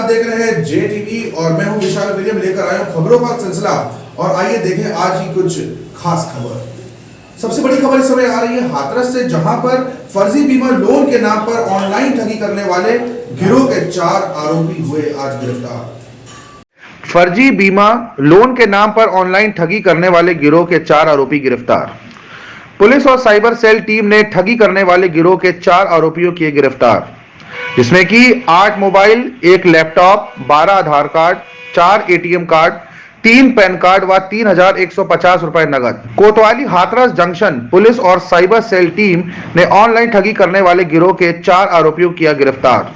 आप देख रहे हैं जे टीवी और मैं हूं विशाल विलियम, लेकर आया हूं खबरों का सिलसिला। और आइए देखें आज की कुछ खास खबर। सबसे बड़ी खबर इस समय आ रही है हाथरस से, जहां पर फर्जी बीमा लोन के नाम पर ऑनलाइन ठगी करने वाले गिरोह के 4 आरोपी हुए आज गिरफ्तार। फर्जी बीमा लोन के नाम पर ऑनलाइन ठगी करने वाले गिरोह के 4 आरोपी गिरफ्तार। पुलिस और साइबर सेल टीम ने ठगी करने वाले गिरोह के 4 आरोपियों किए गिरफ्तार, जिसमें कि 8 mobile, 1 laptop, 12 Aadhaar card, 4 ATM card, 3 PAN card व 3,150 रुपए नगद। कोतवाली हाथरस जंक्शन पुलिस और साइबर सेल टीम ने ऑनलाइन ठगी करने वाले गिरोह के 4 आरोपियों किया गिरफ्तार।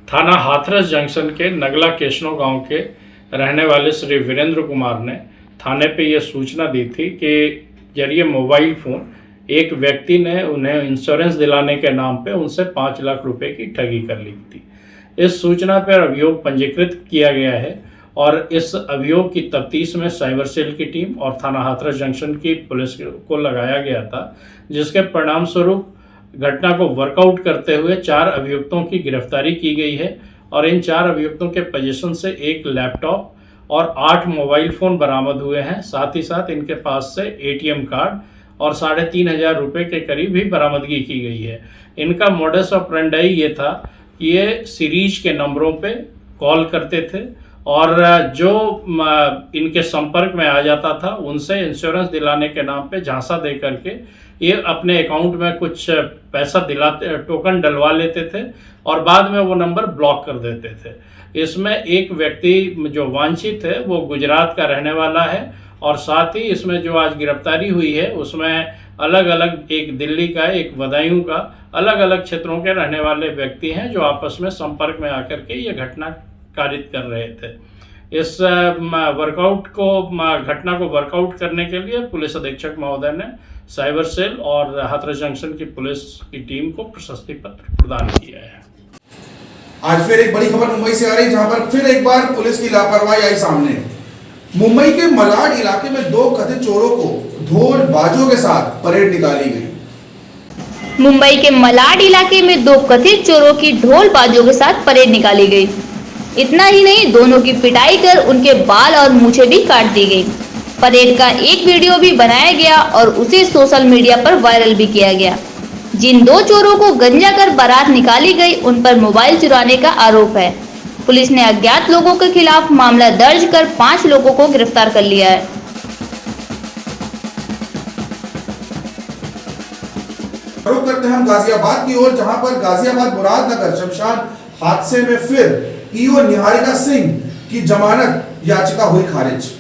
थाना हाथरस जंक्शन के नगला केशनो गांव के रहने वाले श्री वीरेंद्र कुमार ने थाने पे यह सूचना दी थी कि जरिए मोबाइल फ़ोन एक व्यक्ति ने उन्हें इंश्योरेंस दिलाने के नाम पे उनसे 5 लाख रुपए की ठगी कर ली थी। इस सूचना पर अभियोग पंजीकृत किया गया है और इस अभियोग की तफ्तीश में साइबर सेल की टीम और थाना हाथरस जंक्शन की पुलिस को लगाया गया था, जिसके परिणाम स्वरूप घटना को वर्कआउट करते हुए 4 अभियुक्तों की गिरफ्तारी की गई है और इन 4 अभियुक्तों के पोजीशन से 1 लैपटॉप और 8 मोबाइल फ़ोन बरामद हुए हैं। साथ ही साथ इनके पास से एटीएम कार्ड और 3,500 रुपये के करीब भी बरामदगी की गई है। इनका मोडस ऑपरेंडाई ये था कि ये सीरीज के नंबरों पे कॉल करते थे और जो इनके संपर्क में आ जाता था उनसे इंश्योरेंस दिलाने के नाम पे झांसा दे करके ये अपने अकाउंट में कुछ पैसा दिलाते, टोकन डलवा लेते थे और बाद में वो नंबर ब्लॉक कर देते थे। इसमें एक व्यक्ति जो वांछित है वो गुजरात का रहने वाला है और साथ ही इसमें जो आज गिरफ्तारी हुई है उसमें अलग अलग, एक दिल्ली का, एक बदायूं का, अलग अलग क्षेत्रों के रहने वाले व्यक्ति हैं जो आपस में संपर्क में आकर के ये घटना कारित कर रहे थे। इस घटना को वर्कआउट करने के लिए पुलिस अधीक्षक महोदय ने साइबर सेल और हाथरस जंक्शन की पुलिस की टीम को प्रशस्ति पत्र प्रदान किया है। आज फिर एक बड़ी खबर मुंबई से आ रही है, जहां पर फिर एक बार पुलिस की लापरवाही आई सामने। मुंबई के मलाड इलाके में 2 कथित चोरों को ढोल बाजों के साथ परेड निकाली गई। मुंबई के मलाड इलाके में 2 कथित चोरों की ढोल बाजों के साथ परेड निकाली गई। इतना ही नहीं, दोनों की पिटाई कर उनके बाल और मूछें भी काट दी गई। परेड का एक वीडियो भी बनाया गया और उसे सोशल मीडिया पर वायरल भी किया गया। जिन 2 चोरों को गंजा कर बारात निकाली गई, उन पर मोबाइल चुराने का आरोप है। पुलिस ने अज्ञात लोगों के खिलाफ मामला दर्ज कर 5 लोगों को गिरफ्तार कर लिया है। रुक करते हैं हम गाजियाबाद की ओर, जहां पर गाजियाबाद मुरादनगर शमशान हादसे में फिर ईओ निहारिका सिंह की जमानत याचिका हुई खारिज।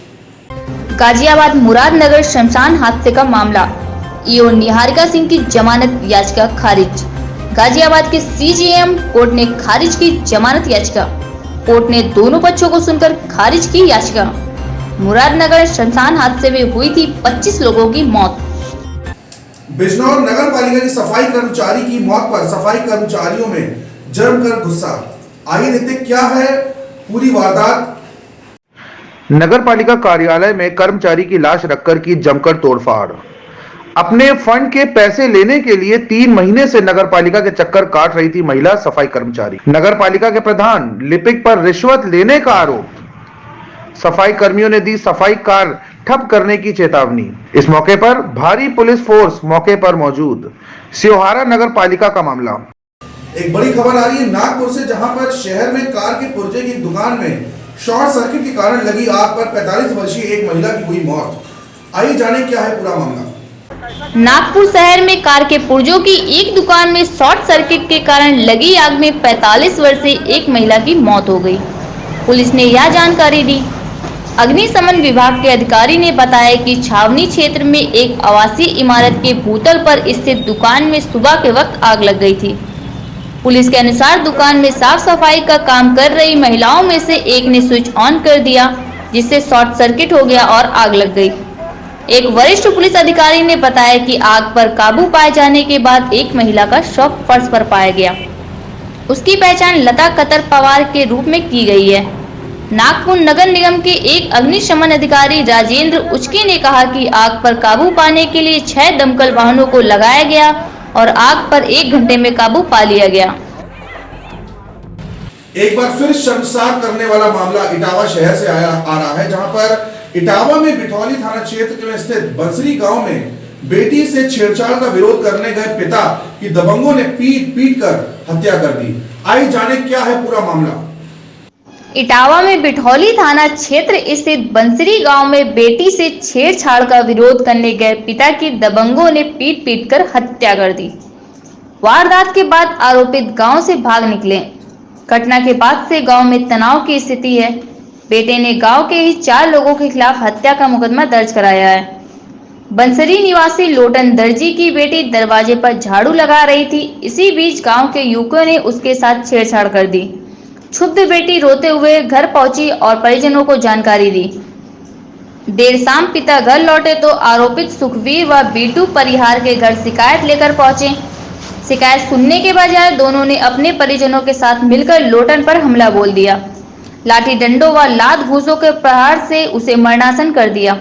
गाजियाबाद मुरादनगर शमशान हादसे का मामला, ईओ निहारिका सिंह की जमानत याचिका खारिज। गाजियाबाद के सीजेएम कोर्ट ने खारिज की जमानत याचिका। कोर्ट ने दोनों पक्षों को सुनकर खारिज की याचिका। मुरादनगर शमशान हादसे में हुई थी 25 लोगों की मौत। बिजनौर नगर पालिका की सफाई कर्मचारी की मौत पर सफाई कर्मचारियों में जमकर गुस्सा। आइए देखते क्या है पूरी वारदात। नगर पालिका कार्यालय में कर्मचारी की लाश रखकर की जमकर तोड़फाड़। अपने फंड के पैसे लेने के लिए 3 महीने से नगर पालिका के चक्कर काट रही थी महिला सफाई कर्मचारी। नगर पालिका के प्रधान लिपिक पर रिश्वत लेने का आरोप। सफाई कर्मियों ने दी सफाई कार्य ठप करने की चेतावनी। इस मौके पर भारी पुलिस फोर्स मौके पर मौजूद। सियोहारा नगर पालिका का मामला। एक बड़ी खबर आ रही है नागपुर से, जहां पर शहर में कार के पुर्जे की दुकान में शॉर्ट सर्किट के कारण लगी आग पर 45 वर्षीय एक महिला की हुई मौत। आइए जाने क्या है पूरा मामला। नागपुर शहर में कार के पुर्जों की एक दुकान में शॉर्ट सर्किट के कारण लगी आग में 45 वर्षीय एक महिला की मौत हो गई। पुलिस ने यह जानकारी दी। अग्निशमन विभाग के अधिकारी ने बताया कि छावनी क्षेत्र में एक आवासीय इमारत के भूतल पर स्थित दुकान में सुबह के वक्त आग लग गई थी। पुलिस के अनुसार दुकान में साफ सफाई का काम कर रही महिलाओं में से एक ने स्विच ऑन कर दिया, जिससे शॉर्ट सर्किट हो गया और आग लग गई। एक वरिष्ठ पुलिस अधिकारी ने बताया कि आग पर काबू पाए जाने के बाद एक महिला का शव फर्श पर पाया गया। उसकी पहचान लता कतर पवार के रूप में की गई है। नागपुर नगर निगम के एक अग्निशमन अधिकारी राजेंद्र उचके ने कहा कि आग पर काबू पाने के लिए 6 दमकल वाहनों को लगाया गया और आग पर 1 घंटे में काबू पा लिया गया। एक बार फिर शर्मसार करने वाला मामला इटावा शहर से आ रहा है, जहां पर इटावा में बिठौली थाना क्षेत्र में स्थित बंसरी गांव में बेटी से छेड़छाड़ का विरोध करने गए पिता की दबंगों ने पीट कर हत्या कर दी। आइए जाने क्या है पूरा मामला। इटावा में बिठौली थाना क्षेत्र स्थित बंसरी गांव में बेटी से छेड़छाड़ का विरोध करने गए पिता की दबंगों ने पीट कर हत्या कर दी। वारदात के बाद आरोपित गांव से भाग निकले। घटना के बाद से गांव में तनाव की स्थिति है। बेटे ने गांव के ही 4 लोगों के खिलाफ हत्या का मुकदमा दर्ज कराया है। बंसरी निवासी लोटन दर्जी की बेटी दरवाजे पर झाड़ू लगा रही थी। इसी बीच गांव के युवकों ने उसके साथ छेड़छाड़ कर दी। क्षुब्ध बेटी रोते हुए घर पहुंची और परिजनों को जानकारी दी। देर शाम पिता घर लौटे तो आरोपित सुखवीर व बीटू परिहार के घर शिकायत लेकर पहुंचे। शिकायत सुनने के बजाय दोनों ने अपने परिजनों के साथ मिलकर लोटन पर हमला बोल दिया। लाठी डंडों व लात घूसों के प्रहार से उसे मरणासन कर दिया।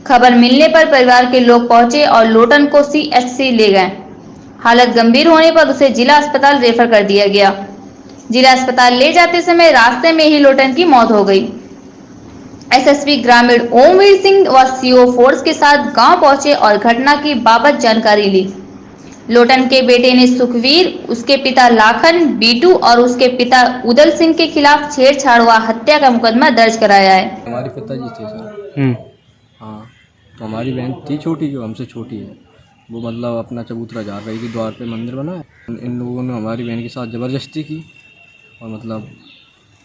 खबर मिलने पर परिवार के लोग पहुंचे और लोटन को CHC ले गए। हालत गंभीर होने पर उसे जिला अस्पताल रेफर कर दिया गया। जिला अस्पताल ले जाते समय रास्ते में ही लोटन की मौत हो गई। SSP ग्रामीण ओमवीर सिंह व CO फोर्स के साथ गांव पहुंचे और घटना की बाबत जानकारी ली। लोटन के बेटे ने सुखवीर, उसके पिता लाखन, बीटू और उसके पिता उदल सिंह के खिलाफ छेड़छाड़ व हत्या का मुकदमा दर्ज कराया है। हमारे पिताजी थे सर। हाँ, तो हमारी बहन थी छोटी, जो हमसे छोटी है, वो मतलब अपना चबूतरा जा रही थी, द्वार पे मंदिर बना है। इन लोगों ने हमारी बहन के साथ ज़बरदस्ती की और मतलब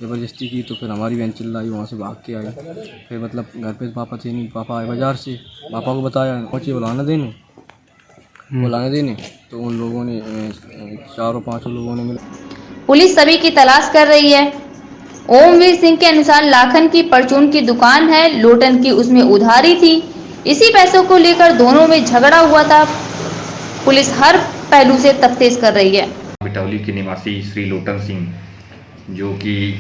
ज़बरदस्ती की तो फिर हमारी बहन चिल्लाई, वहाँ से भाग के आई। फिर मतलब घर पे पापा थे नहीं, पापा आए बाज़ार से, पापा को बताया, पहुँचे बुलाने देने तो उन लोगों ने 4-5 लोगों ने मिला। पुलिस सभी की तलाश कर रही है। ओमवीर सिंह के अनुसार लाखन की परचून की दुकान है, लोटन की उसमें उधारी थी। इसी पैसों को लेकर दोनों में झगड़ा हुआ था। पुलिस हर पहलू से तफ्तीश कर रही है। बिटौली के निवासी श्री लोटन सिंह, जो कि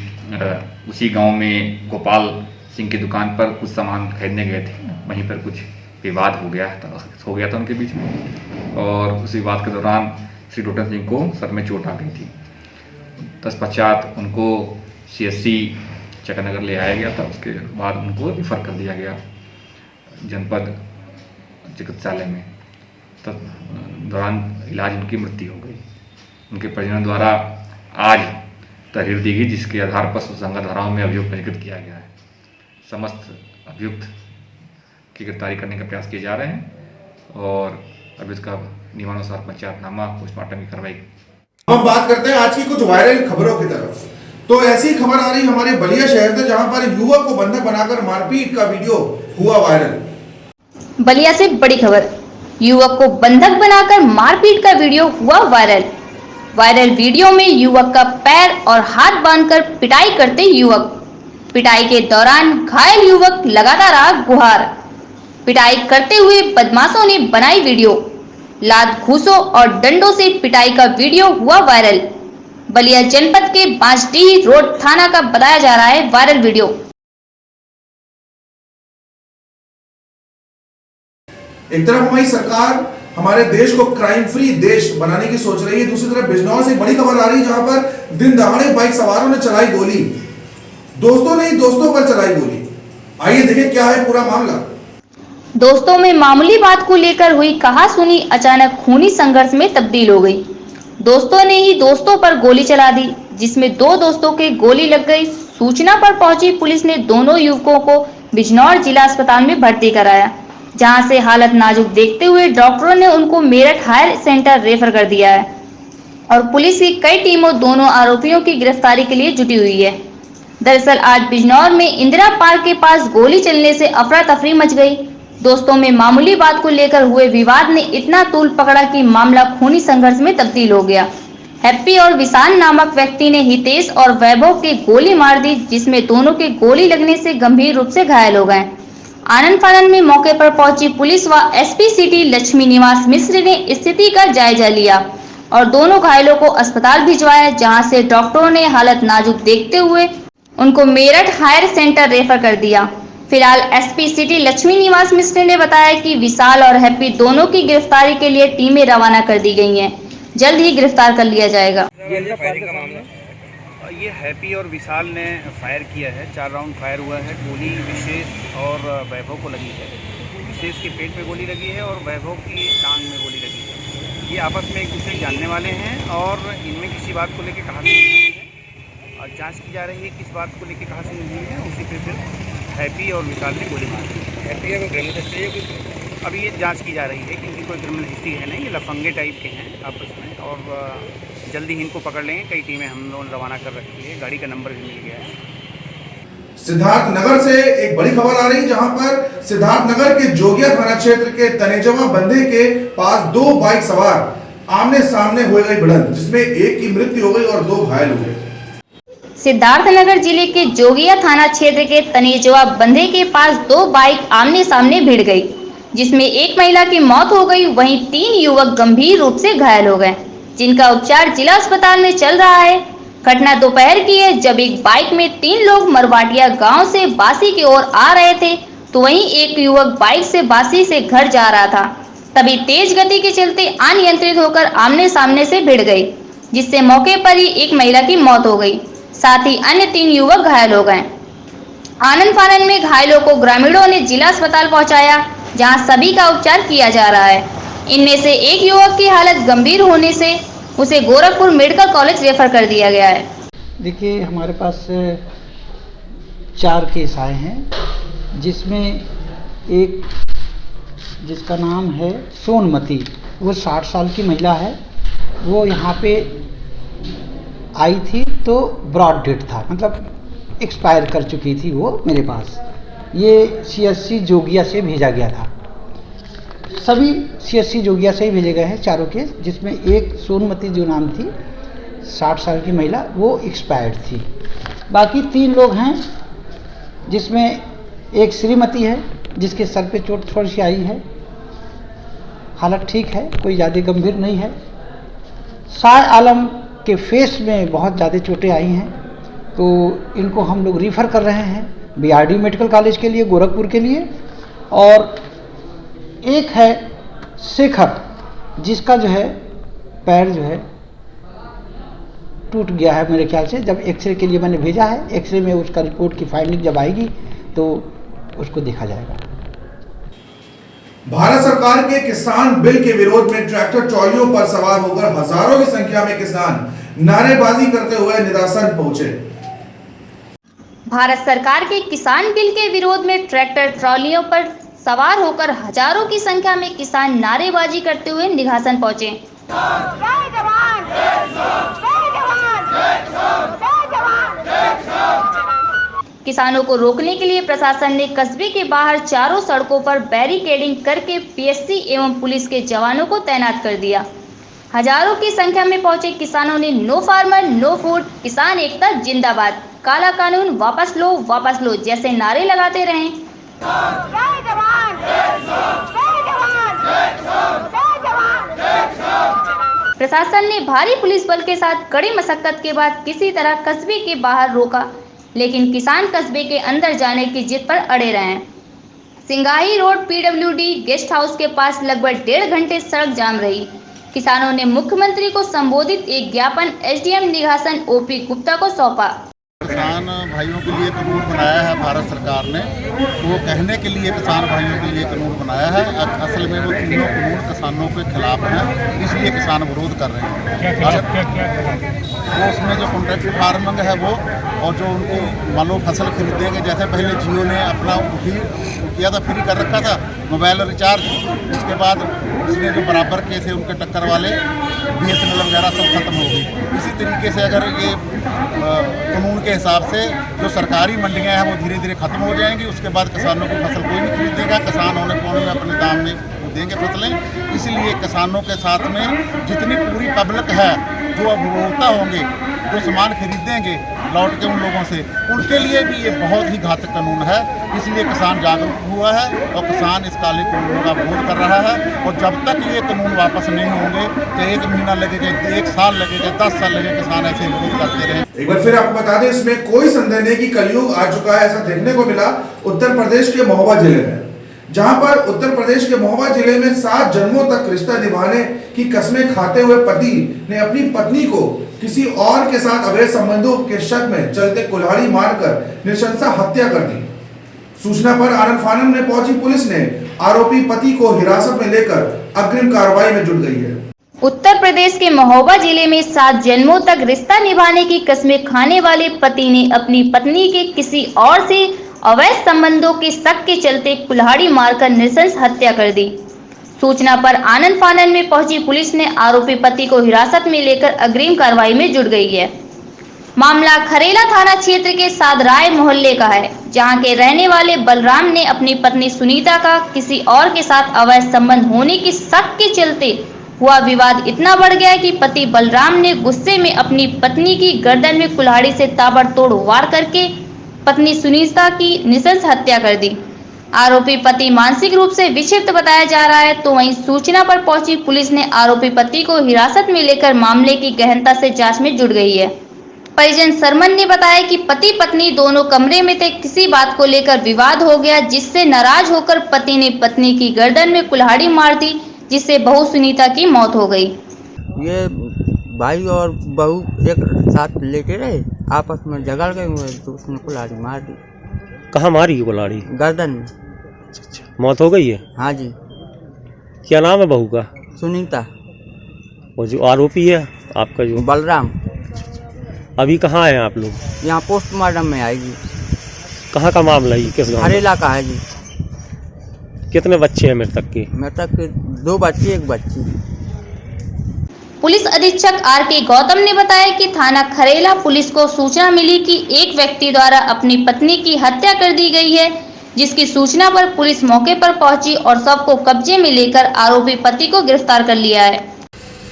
उसी गांव में गोपाल सिंह की दुकान पर कुछ सामान खरीदने गए थे, वहीं पर कुछ विवाद हो गया था उनके बीच में। और उस विवाद के दौरान श्री लोटन सिंह को सर में चोट आ गई थी। तत्पश्चात उनको CHC चकनगर ले आया गया था। उसके बाद उनको रिफ़र कर दिया गया जनपद चिकित्सालय में। तब दौरान इलाज उनकी मृत्यु हो गई। उनके परिजनों द्वारा आज तहरीर दी गई, जिसके आधार पर सुसंगत धाराओं में अभियोग पंजीकृत किया गया है। समस्त अभियुक्त की गिरफ्तारी करने का प्रयास किए जा रहे हैं और अभियुक्त का नियमानुसार पंचायतनामा, पोस्टमार्टम की कार्रवाई। हम बात करते हैं आज की कुछ वायरल खबरों की तरफ। तो ऐसी खबर आ रही हमारे बलिया शहर से, जहां पर युवक को बंधक बनाकर मारपीट का वीडियो हुआ वायरल। बलिया से बड़ी खबर, युवक को बंधक बनाकर मारपीट का वीडियो हुआ वायरल। वायरल वीडियो में युवक का पैर और हाथ बांधकर पिटाई करते युवक। पिटाई के दौरान घायल युवक लगातार रहा गुहार। पिटाई करते हुए बदमाशों ने बनाई वीडियो। लात घूसों और डंडों से पिटाई का वीडियो हुआ वायरल। बलिया जनपद के बांसडीह रोड थाना का बताया जा रहा है वायरल वीडियो। एक तरफ हमारी सरकार हमारे देश को क्राइम फ्री देश बनाने की सोच रही है, दूसरी तरफ बिजनौर से बड़ी खबर आ रही है, जहां पर दिन दहाड़े बाइक सवारों ने चलाई गोली। दोस्तों ने ही दोस्तों पर चलाई गोली। आइए देखें क्या है पूरा मामला। दोस्तों में मामूली बात को लेकर हुई कहासुनी अचानक खूनी संघर्ष में तब्दील हो गई। दोस्तों ने ही दोस्तों पर गोली चला दी, जिसमें 2 दोस्तों के गोली लग गई। सूचना पर पहुंची पुलिस ने दोनों युवकों को बिजनौर जिला अस्पताल में भर्ती कराया, जहां से हालत नाजुक देखते हुए डॉक्टरों ने उनको मेरठ हायर सेंटर रेफर कर दिया है और पुलिस की कई टीमों दोनों आरोपियों की गिरफ्तारी के लिए जुटी हुई है। दरअसल आज बिजनौर में इंदिरा पार्क के पास गोली चलने से अफरा तफरी मच गई। दोस्तों में मामूली बात को लेकर हुए विवाद ने इतना तूल पकड़ा कि मामला खूनी संघर्ष में तब्दील हो गया। हैप्पी और विशाल नामक व्यक्ति ने हितेश और वैभव के गोली मार दी, जिसमें दोनों के गोली लगने से गंभीर रूप से घायल हो गए। आनंद फानन में मौके पर पहुंची पुलिस व SP सिटी लक्ष्मी निवास मिश्र ने स्थिति का जायजा लिया और दोनों घायलों को अस्पताल भिजवाया, जहां से डॉक्टरों ने हालत नाजुक देखते हुए उनको मेरठ हायर सेंटर रेफर कर दिया। फिलहाल SP सिटी लक्ष्मी निवास मिश्र ने बताया कि विशाल और हैप्पी दोनों की गिरफ्तारी के लिए टीमें रवाना कर दी गई हैं। जल्द ही गिरफ्तार कर लिया जाएगा। ये हैप्पी और विशाल ने फायर किया है। 4 राउंड फायर हुआ है। गोली विशेष और वैभव को लगी है। विशेष के पेट में गोली लगी है और वैभव की टांग में गोली लगी है। ये आपस में एक दूसरे जानने वाले हैं और इनमें किसी बात को लेकर कहा से नहीं है और जांच की जा रही है किस बात को लेकर कहा से नहीं है। उसी पे फिर हैप्पी और विशाल ने गोली मारी। हैप्पी है क्रिमिनल हिस्ट्री है। अभी ये जांच की जा रही है कि इनकी कोई क्रिमिनल हिस्ट्री है नहीं। ये लफंगे टाइप के हैं आपस में और जल्दी ही इनको पकड़ लेंगे। कई टीमें हम लोगों ने रवाना कर रखी है। गाड़ी का नंबर भी मिल गया है। सिद्धार्थ नगर से एक बड़ी खबर आ रही जहां पर सिद्धार्थ नगर के जोगिया थाना क्षेत्र के तनेजवा बंधे के पास 2 बाइक सवार आमने सामने हो गई भिड़ंत, जिसमें एक की मृत्यु हो गई और 2 घायल हो गए। सिद्धार्थनगर जिले के जोगिया थाना क्षेत्र के तनेजवा बंधे के पास 2 बाइक आमने सामने भिड़ गई, जिसमें एक महिला की मौत हो गई। वहीं 3 युवक गंभीर रूप से घायल हो गए, जिनका उपचार जिला अस्पताल में चल रहा है। घटना दोपहर की है, जब एक बाइक में 3 लोग मरवाटिया गांव से बासी की ओर आ रहे थे, तो वहीं एक युवक बाइक से बासी से घर जा रहा था। तभी तेज गति के चलते अनियंत्रित होकर आमने सामने से भिड़ गई, जिससे मौके पर ही एक महिला की मौत हो गई, साथ ही अन्य 3 युवक घायल हो गए। आनंद फानन में घायलों को ग्रामीणों ने जिला अस्पताल पहुंचाया, जहां सभी का उपचार किया जा रहा है। इनमें से एक युवक की हालत गंभीर होने से उसे गोरखपुर मेडिकल कॉलेज रेफर कर दिया गया है। देखिए, हमारे पास 4 केस आए हैं, जिसमें एक जिसका नाम है सोनमती, वो 60 साल की महिला है। वो यहाँ पे आई थी तो ब्रॉड डेड था, मतलब एक्सपायर कर चुकी थी वो मेरे पास। ये CSC जोगिया से भेजा गया था। सभी CSC जोगिया से ही भेजे गए हैं चारों केस, जिसमें एक सोनमती जो नाम थी 60 साल की महिला, वो एक्सपायर्ड थी। बाकी 3 लोग हैं, जिसमें एक श्रीमती है जिसके सर पे चोट थोड़ी सी आई है। हालत ठीक है, कोई ज़्यादा गंभीर नहीं है। शाह आलम के फेस में बहुत ज़्यादा चोटें आई हैं, तो इनको हम लोग रिफ़र कर रहे हैं BRD मेडिकल कॉलेज के लिए, गोरखपुर के लिए। और एक है शेखर, जिसका जो है पैर जो है टूट गया है मेरे ख्याल से। जब एक्सरे के लिए मैंने भेजा है, एक्सरे में उसका रिपोर्ट की फाइंडिंग जब आएगी तो उसको देखा जाएगा। भारत सरकार के किसान बिल के विरोध में ट्रैक्टर ट्रॉलियों पर सवार होकर हजारों की संख्या में किसान नारेबाजी करते हुए निदर्शन पहुंचे। भारत सरकार के किसान बिल के विरोध में ट्रैक्टर ट्रॉलियों पर सवार होकर हजारों की संख्या में किसान नारेबाजी करते हुए निघासन पहुंचे। किसानों को रोकने के लिए प्रशासन ने कस्बे के बाहर चारों सड़कों पर बैरिकेडिंग करके PSC एवं पुलिस के जवानों को तैनात कर दिया। हजारों की संख्या में पहुंचे किसानों ने नो फार्मर नो फूड, किसान एकता जिंदाबाद, काला कानून वापस लो जैसे नारे लगाते रहे। प्रशासन ने भारी पुलिस बल के साथ कड़ी मशक्कत के बाद किसी तरह कस्बे के बाहर रोका, लेकिन किसान कस्बे के अंदर जाने की जिद पर अड़े रहे। Singahi road PWD guest house के पास लगभग 1.5 घंटे सड़क जाम रही। किसानों ने मुख्यमंत्री को संबोधित एक ज्ञापन SDM निघासन OP गुप्ता को सौंपा। किसान भाइयों के लिए कानून बनाया है भारत सरकार ने, वो कहने के लिए किसान भाइयों के लिए कानून बनाया है। असल में वो तीनों कानून किसानों के खिलाफ हैं, इसलिए किसान विरोध कर रहे हैं। वो उसमें जो कॉन्ट्रैक्ट फार्मिंग है वो, और जो उनको मान लो फसल खरीदेंगे, जैसे पहले जियो ने अपना किया था, फ्री कर रखा था मोबाइल रिचार्ज, उसके बाद उसने जो बराबर के थे उनके टक्कर वाले BSNL वगैरह सब खत्म हो गई। इसी तरीके से अगर ये कानून के हिसाब से जो सरकारी मंडियां हैं वो धीरे धीरे खत्म हो जाएंगी, उसके बाद किसानों की फसल कोई नहीं खरीदेगा। किसान होने पौने में अपने दाम में देंगे फसलें। इसलिए किसानों के साथ में जितनी पूरी पब्लिक है, जो उपभोक्ता होंगे, जो सामान खरीदेंगे लौट के उन लोगों से, उनके लिए भी ये बहुत ही घातक कानून है। इसलिए किसान जागरूक हुआ है और किसान इस काले कानून का विरोध कर रहा है। और जब तक ये कानून वापस नहीं होंगे, तो 1 महीना लगेगा, 1 साल लगेगा, 10 साल लगेगा, किसान ऐसे विरोध करते रहे। एक बार फिर आपको बता दें, इसमें कोई संदेह नहीं कि कलयुग आ चुका है। ऐसा देखने को मिला उत्तर प्रदेश के महोबा जिले में, जहां पर उत्तर प्रदेश के महोबा जिले में 7 जन्मों तक रिश्ता निभाने की कस्में खाते हुए पति ने अपनी पत्नी को किसी और के साथ अवैध संबंधों के शक में चलते कुल्हाड़ी मारकर नृशंसा हत्या कर दी। सूचना पर आनन फानन में पहुंची पुलिस ने आरोपी पति को हिरासत में लेकर अग्रिम कार्रवाई में जुट गई है। उत्तर प्रदेश के महोबा जिले में 7 जन्मों तक रिश्ता निभाने की कस्में खाने वाले पति ने अपनी पत्नी के किसी और से अवैध संबंधों के शक के चलते कुल्हाड़ी मारकर नृशंस हत्या कर दी। सूचना पर आनन फानन में पहुंची पुलिस ने आरोपी पति को हिरासत में लेकर अग्रिम कार्रवाई में जुट गई है। मामला खरेला थाना क्षेत्र के सादराय मोहल्ले का है, जहां के रहने वाले बलराम ने अपनी पत्नी सुनीता का किसी और के साथ अवैध संबंध होने के शक के चलते हुआ विवाद इतना बढ़ गया कि पति बलराम ने गुस्से में अपनी पत्नी की गर्दन में कुल्हाड़ी से ताबड़तोड़ वार करके पत्नी सुनीता की नृशंस हत्या कर दी। आरोपी पति मानसिक रूप से विक्षिप्त बताया जा रहा है, तो वहीं सूचना पर पहुंची पुलिस ने आरोपी पति को हिरासत में लेकर मामले की गहनता से जांच में जुट गई है। परिजन सरमन ने बताया कि पति पत्नी दोनों कमरे में थे। किसी बात को लेकर विवाद हो गया, जिससे नाराज होकर पति ने पत्नी की गर्दन में कुल्हाड़ी मार दी, जिससे बहू सुनीता की मौत हो गई। ये भाई और बहू एक साथ लेटे रहे, आपस में झगड़ गए हुए तो उसने कुल्हाड़ी मार दी। कहाँ मारी कुल्हाड़ी? गर्दन में। अच्छा, मौत हो गई है? हाँ जी। क्या नाम है बहू का? सुनीता। वो जो आरोपी है आपका जो बलराम। अभी कहाँ हैं आप लोग? यहाँ पोस्टमार्टम में आएगी। कहाँ का मामला है? किस गाँव? खरेला का है जी। कितने बच्चे हैं मृतक के? मृतक के 2 बच्चे 1 बच्ची। पुलिस अधीक्षक आर.के. गौतम ने बताया कि थाना खरेला पुलिस को सूचना मिली कि एक व्यक्ति द्वारा अपनी पत्नी की हत्या कर दी गई है, जिसकी सूचना पर पुलिस मौके पर पहुंची और शव को कब्जे में लेकर आरोपी पति को गिरफ्तार कर लिया है।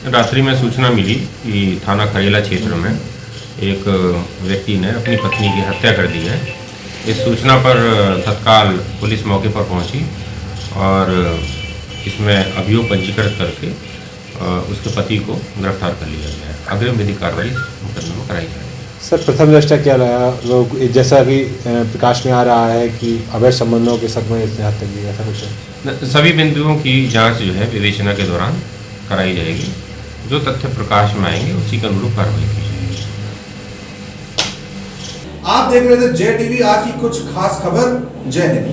रात्रि में सूचना मिली कि थाना खरेला क्षेत्र में एक व्यक्ति ने अपनी पत्नी की हत्या कर दी है। इस सूचना पर तत्काल पुलिस मौके पर पहुंची और इसमें अभियोग पंजीकृत करके उसके पति को गिरफ्तार कर लिया गया है। अग्रिम विधिक कार्रवाई मुकदमे में कराई जाएगी। सर, प्रथम दृष्टया क्या लगा, लोग जैसा कि प्रकाश में आ रहा है कि अवैध संबंधों के शक में इसने हत्या की, ऐसा कुछ? सभी बिंदुओं की जांच जो है विवेचना के दौरान कराई जाएगी। जो तथ्य प्रकाश में आएंगे उसी के अनुरूप कार्रवाई की जाएगी। आप देख रहे थे जय टीवी, आज की कुछ खास खबर। जय हिंद।